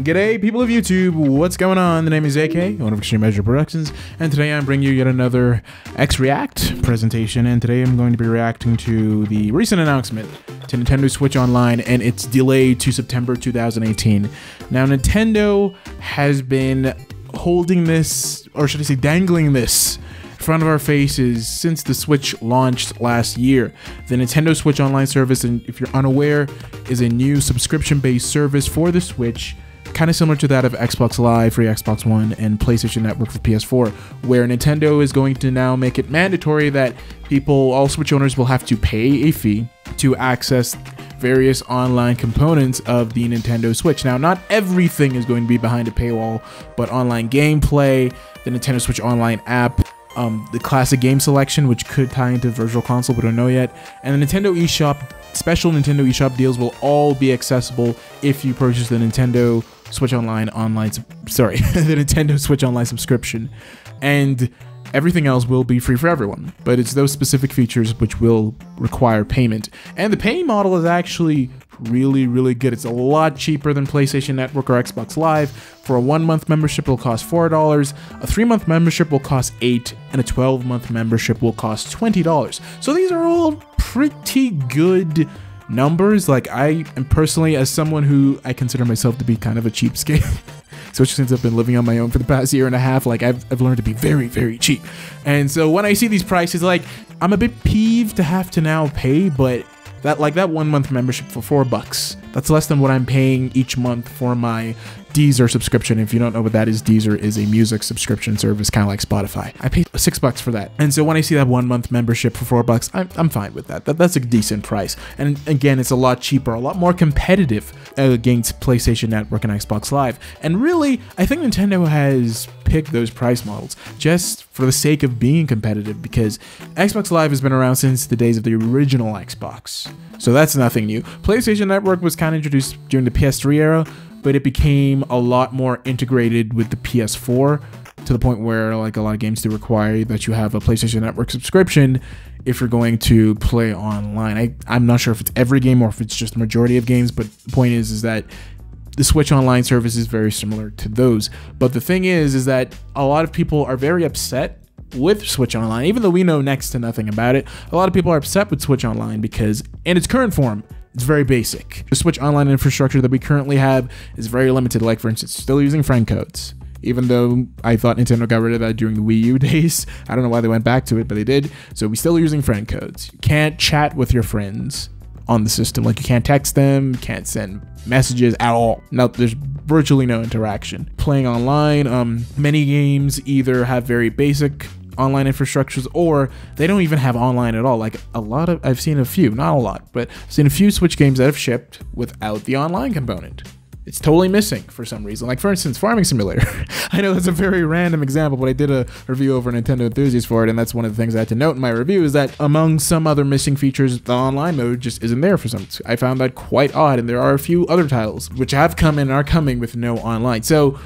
G'day people of YouTube, what's going on? The name is AK, owner of eXtremeAzure Productions, and today I'm bringing you yet another X-React presentation, and today I'm going to be reacting to the recent announcement to Nintendo Switch Online and its delay to September 2018. Now Nintendo has been holding this, or should I say dangling this, in front of our faces since the Switch launched last year. The Nintendo Switch Online service, and if you're unaware, is a new subscription-based service for the Switch, kind of similar to that of Xbox Live for Xbox One and PlayStation Network for PS4, where Nintendo is going to now make it mandatory that all Switch owners will have to pay a fee to access various online components of the Nintendo Switch. Now, not everything is going to be behind a paywall, but online gameplay, the Nintendo Switch Online app, the classic game selection, which could tie into Virtual Console, but don't know yet, and the Nintendo eShop, special Nintendo eShop deals will all be accessible if you purchase the Nintendo Switch the Nintendo Switch Online subscription, and everything else will be free for everyone. But it's those specific features which will require payment, and the paying model is actually really good. It's a lot cheaper than PlayStation Network or Xbox Live. For a 1-month membership, it will cost $4, a 3-month membership will cost $8, and a 12-month membership will cost $20. So these are all pretty good numbers. Like, I am personally, as someone who I consider myself to be kind of a cheapskate, especially since I've been living on my own for the past year and a half, like I've learned to be very cheap. And so when I see these prices, like, I'm a bit peeved to have to now pay, but that 1-month membership for $4, that's less than what I'm paying each month for my Deezer subscription. If you don't know what that is, Deezer is a music subscription service, kind of like Spotify. I pay $6 for that. And so when I see that 1-month membership for $4, I'm fine with that. That's a decent price. And again, it's a lot cheaper, a lot more competitive against PlayStation Network and Xbox Live. And really, I think Nintendo has picked those price models just for the sake of being competitive, because Xbox Live has been around since the days of the original Xbox. So that's nothing new. PlayStation Network was kind of introduced during the PS3 era, but it became a lot more integrated with the PS4 to the point where, like, a lot of games do require that you have a PlayStation Network subscription if you're going to play online. I'm not sure if it's every game or if it's just the majority of games, but the point is that the Switch Online service is very similar to those. But the thing is that a lot of people are very upset with Switch Online, even though we know next to nothing about it. A lot of people are upset with Switch Online because in its current form, it's very basic. The Switch Online infrastructure that we currently have is very limited. Like, for instance, still using friend codes, even though I thought Nintendo got rid of that during the Wii U days. I don't know why they went back to it, but they did. So we're still using friend codes. You can't chat with your friends on the system. Like, you can't text them, can't send messages at all. No, there's virtually no interaction. Playing online, many games either have very basic online infrastructures, or they don't even have online at all. Like, I've seen a few, not a lot, but I've seen a few Switch games that have shipped without the online component. It's totally missing for some reason. Like, for instance, Farming Simulator. I know that's a very random example, but I did a review over Nintendo Enthusiast for it, and that's one of the things I had to note in my review, is that among some other missing features, the online mode just isn't there for some. I found that quite odd, and there are a few other titles which have come and are coming with no online. So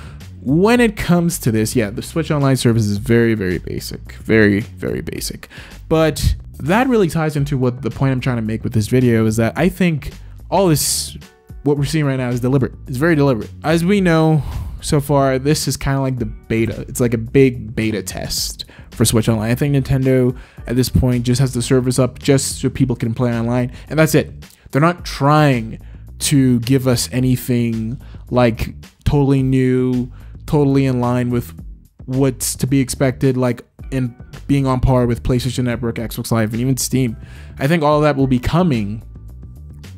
when it comes to this, yeah, the Switch Online service is very basic. Very basic. But that really ties into what the point I'm trying to make with this video is that I think all this, what we're seeing right now, is deliberate. It's very deliberate. As we know so far, this is kind of like the beta. It's like a big beta test for Switch Online. I think Nintendo at this point just has the service up just so people can play online, and that's it. They're not trying to give us anything like totally new, totally in line with what's to be expected, like in being on par with PlayStation Network, Xbox Live, and even Steam. I think all of that will be coming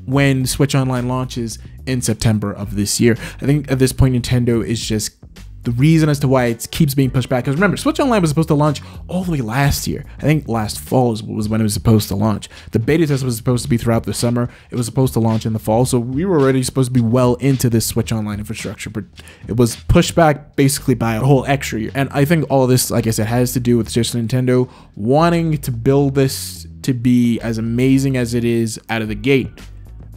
when Switch Online launches in September of this year. I think at this point, Nintendo is just the reason as to why it keeps being pushed back. Because remember, Switch Online was supposed to launch all the way last year. I think last fall was when it was supposed to launch. The beta test was supposed to be throughout the summer. It was supposed to launch in the fall. So we were already supposed to be well into this Switch Online infrastructure, but it was pushed back basically by a whole extra year. And I think all of this, like I said, has to do with just Nintendo wanting to build this to be as amazing as it is out of the gate.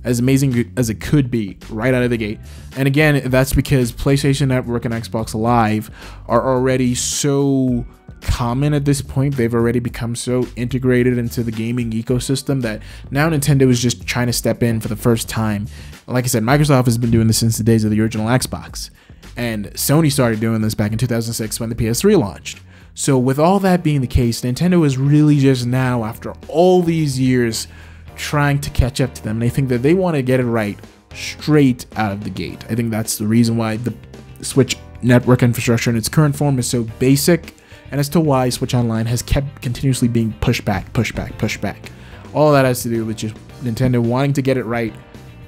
As amazing as it could be right out of the gate. And again, that's because PlayStation Network and Xbox Live are already so common at this point. They've already become so integrated into the gaming ecosystem that now Nintendo is just trying to step in for the first time. Like I said, Microsoft has been doing this since the days of the original Xbox, and Sony started doing this back in 2006 when the PS3 launched. So with all that being the case, Nintendo is really just now, after all these years, trying to catch up to them, and I think that they want to get it right straight out of the gate. I think that's the reason why the Switch network infrastructure in its current form is so basic, and as to why Switch Online has kept continuously being pushed back. All of that has to do with just Nintendo wanting to get it right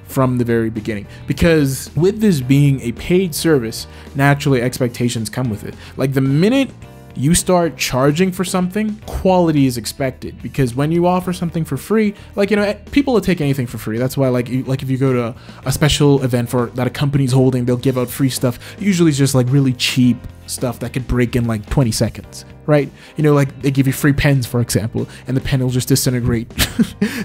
from the very beginning, because with this being a paid service, naturally expectations come with it. Like, the minute you start charging for something, quality is expected, because when you offer something for free, like, you know, people will take anything for free. That's why, like if you go to a special event that a company's holding, they'll give out free stuff. Usually it's just like really cheap stuff that could break in like 20 seconds, right? You know, like they give you free pens, for example, and the pen will just disintegrate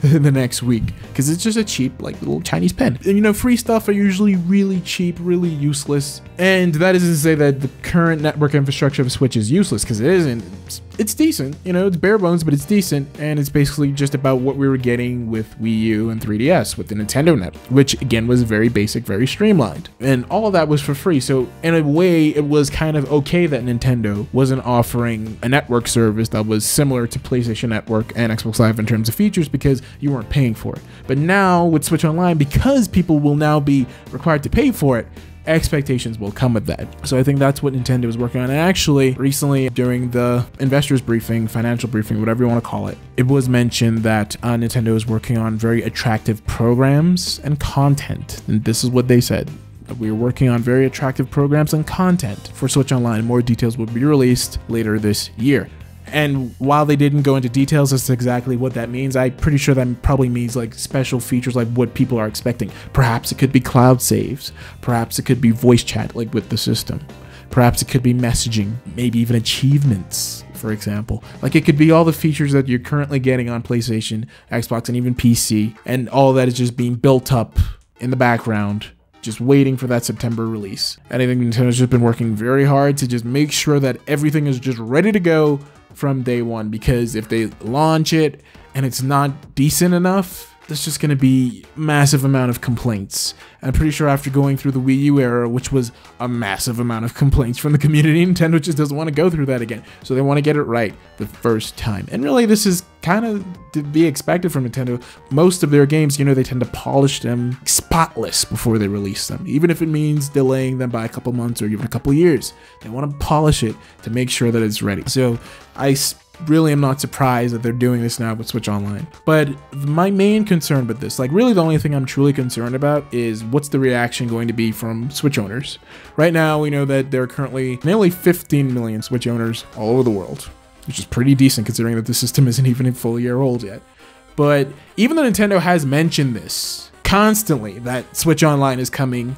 the next week because it's just a cheap, like, little Chinese pen. And, you know, free stuff are usually really cheap, really useless. And that isn't to say that the current network infrastructure of Switch is useless, because it isn't. It's decent, you know, it's bare bones, but it's decent, and it's basically just about what we were getting with Wii U and 3DS with the Nintendo Net, which again was very basic, very streamlined, and all of that was for free. So in a way, it was kind of okay that Nintendo wasn't offering a network service that was similar to PlayStation Network and Xbox Live in terms of features, because you weren't paying for it. But now with Switch Online, because people will now be required to pay for it, expectations will come with that. So I think that's what Nintendo is working on. And actually, recently during the investors briefing, financial briefing, whatever you want to call it, it was mentioned that Nintendo is working on very attractive programs and content. And this is what they said: we're working on very attractive programs and content for Switch Online. More details will be released later this year. And while they didn't go into details as to exactly what that means, I'm pretty sure that probably means like special features, like what people are expecting. Perhaps it could be cloud saves. Perhaps it could be voice chat, like with the system. Perhaps it could be messaging, maybe even achievements, for example. Like, it could be all the features that you're currently getting on PlayStation, Xbox, and even PC. And all that is just being built up in the background, just waiting for that September release. And I think Nintendo's just been working very hard to just make sure that everything is just ready to go from day one, because if they launch it and it's not decent enough, there's just going to be massive amount of complaints. And I'm pretty sure after going through the Wii U era, which was a massive amount of complaints from the community, Nintendo just doesn't want to go through that again. So they want to get it right the first time. And really, this is kind of to be expected from Nintendo. Most of their games, you know, they tend to polish them spotless before they release them, even if it means delaying them by a couple months or even a couple years. They want to polish it to make sure that it's ready. So I really am not surprised that they're doing this now with Switch Online. But my main concern with this, like really the only thing I'm truly concerned about, is what's the reaction going to be from Switch owners. Right now, we know that there are currently nearly 15 million Switch owners all over the world, which is pretty decent considering that the system isn't even a full year old yet. But even though Nintendo has mentioned this constantly, that Switch Online is coming,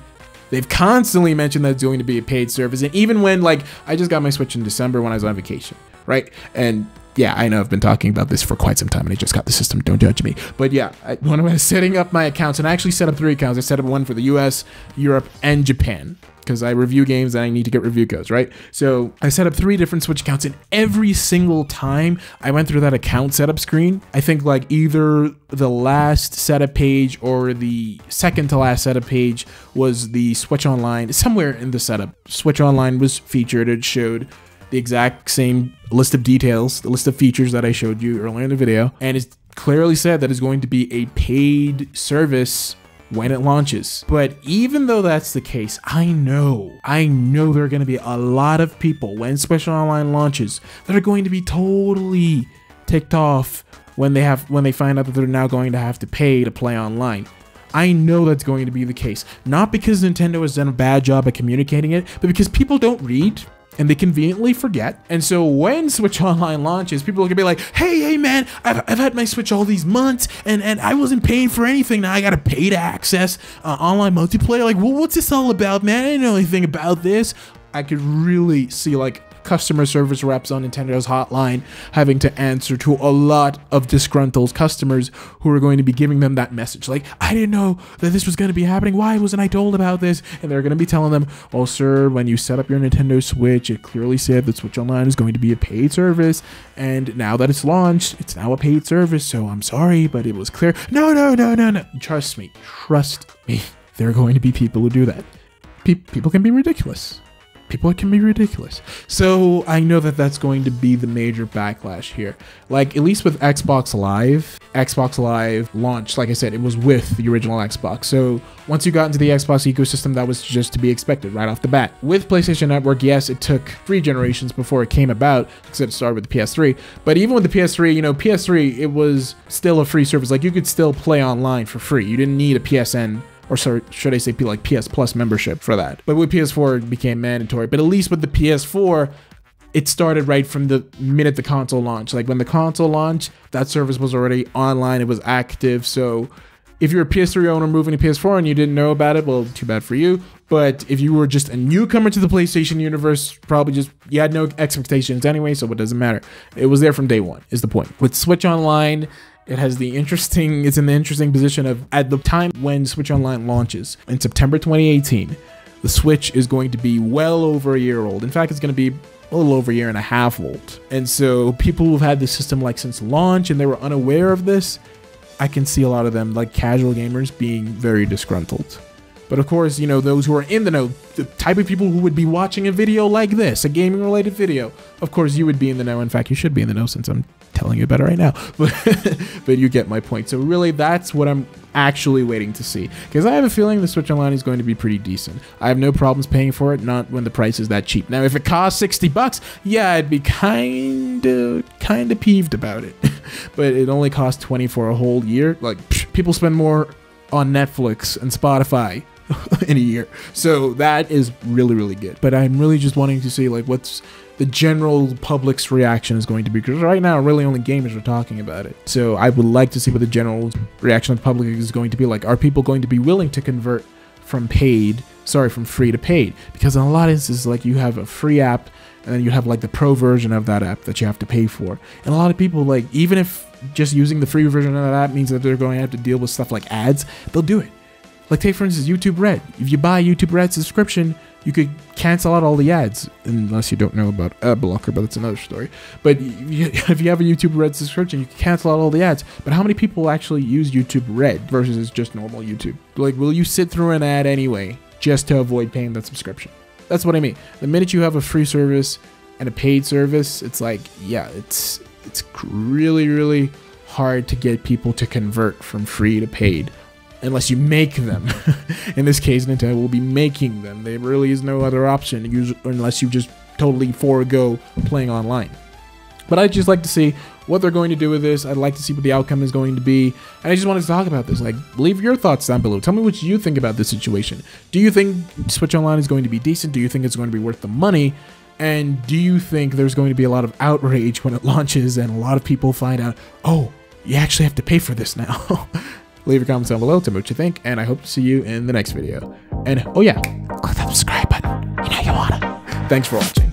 they've constantly mentioned that it's going to be a paid service. And even when, like, I just got my Switch in December when I was on vacation, right? And yeah, I know I've been talking about this for quite some time and I just got the system, don't judge me. But yeah, when I was setting up my accounts, and I actually set up 3 accounts. I set up one for the US, Europe, and Japan, because I review games and I need to get review codes, right? So I set up 3 different Switch accounts, and every single time I went through that account setup screen, I think like either the last setup page or the second to last setup page was the Switch Online. Somewhere in the setup, Switch Online was featured. It showed the exact same list of details, the list of features that I showed you earlier in the video, and it clearly said that it's going to be a paid service when it launches. But even though that's the case, I know there are going to be a lot of people when Switch Online launches that are going to be totally ticked off when they find out that they're now going to have to pay to play online. I know that's going to be the case, not because Nintendo has done a bad job at communicating it, but because people don't read and they conveniently forget. And so when Switch Online launches, people are gonna be like, hey man, I've had my Switch all these months and I wasn't paying for anything. Now I gotta pay to access online multiplayer. Like, well, what's this all about, man? I didn't know anything about this. I could really see like customer service reps on Nintendo's hotline having to answer to a lot of disgruntled customers who are going to be giving them that message. Like, I didn't know that this was going to be happening. Why wasn't I told about this? And they're going to be telling them, well, sir, when you set up your Nintendo Switch, it clearly said that Switch Online is going to be a paid service. And now that it's launched, it's now a paid service. So I'm sorry, but it was clear. No. Trust me. There are going to be people who do that. People can be ridiculous. So I know that that's going to be the major backlash here. Like, at least with Xbox Live launched, like I said, it was with the original Xbox. So once you got into the Xbox ecosystem, that was just to be expected right off the bat. With PlayStation Network, yes, it took 3 generations before it came about, except it started with the PS3. But even with the PS3, PS3, it was still a free service. Like, you could still play online for free. You didn't need a PSN, or sorry, should I say like PS Plus membership for that. But with PS4, it became mandatory. But at least with the PS4, it started right from the minute the console launched. Like, when the console launched, that service was already online, it was active. So if you're a PS3 owner moving to PS4 and you didn't know about it, well, too bad for you. But if you were just a newcomer to the PlayStation universe, you had no expectations anyway, so it doesn't matter. It was there from day one, is the point. With Switch Online, it's in the interesting position of, at the time when Switch Online launches in September 2018, the Switch is going to be well over a year old. In fact, it's going to be a little over a year and a half old. And so people who've had the system like since launch and they were unaware of this, I can see a lot of them, like casual gamers, being very disgruntled. But of course, those who are in the know, the type of people who would be watching a video like this, a gaming related video, of course you would be in the know. In fact, you should be in the know since I'm telling you about it right now. But you get my point. So really, that's what I'm actually waiting to see, because I have a feeling the Switch Online is going to be pretty decent. I have no problems paying for it, not when the price is that cheap. Now, if it costs $60, yeah, I'd be kind of peeved about it. But it only costs $20 for a whole year. Like, people spend more on Netflix and Spotify in a year, so that is really good. But I'm really just wanting to see like what's the general public's reaction is going to be, because right now really only gamers are talking about it. So I would like to see what the general reaction of the public is going to be like. Are people going to be willing to convert from free to paid? Because in a lot of instances, like, you have a free app and then you have like the pro version of that app that you have to pay for. And a lot of people, like, even if just using the free version of that app means that they're going to have to deal with stuff like ads, they'll do it. Like, take for instance YouTube Red. If you buy YouTube Red subscription, you could cancel out all the ads, unless you don't know about ad blocker, but that's another story. But if you have a YouTube Red subscription, you can cancel out all the ads. But how many people actually use YouTube Red versus just normal YouTube? Like, will you sit through an ad anyway just to avoid paying that subscription? That's what I mean. The minute you have a free service and a paid service, it's like, yeah, it's really hard to get people to convert from free to paid. Unless you make them. In this case, Nintendo will be making them. There really is no other option unless you just totally forego playing online. But I'd just like to see what they're going to do with this. I'd like to see what the outcome is going to be. And I just wanted to talk about this. Like, leave your thoughts down below. Tell me what you think about this situation. Do you think Switch Online is going to be decent? Do you think it's going to be worth the money? And do you think there's going to be a lot of outrage when it launches and a lot of people find out, oh, you actually have to pay for this now? Leave your comments down below, tell me what you think, and I hope to see you in the next video. And, oh yeah, click that subscribe button. You know you wanna. Thanks for watching.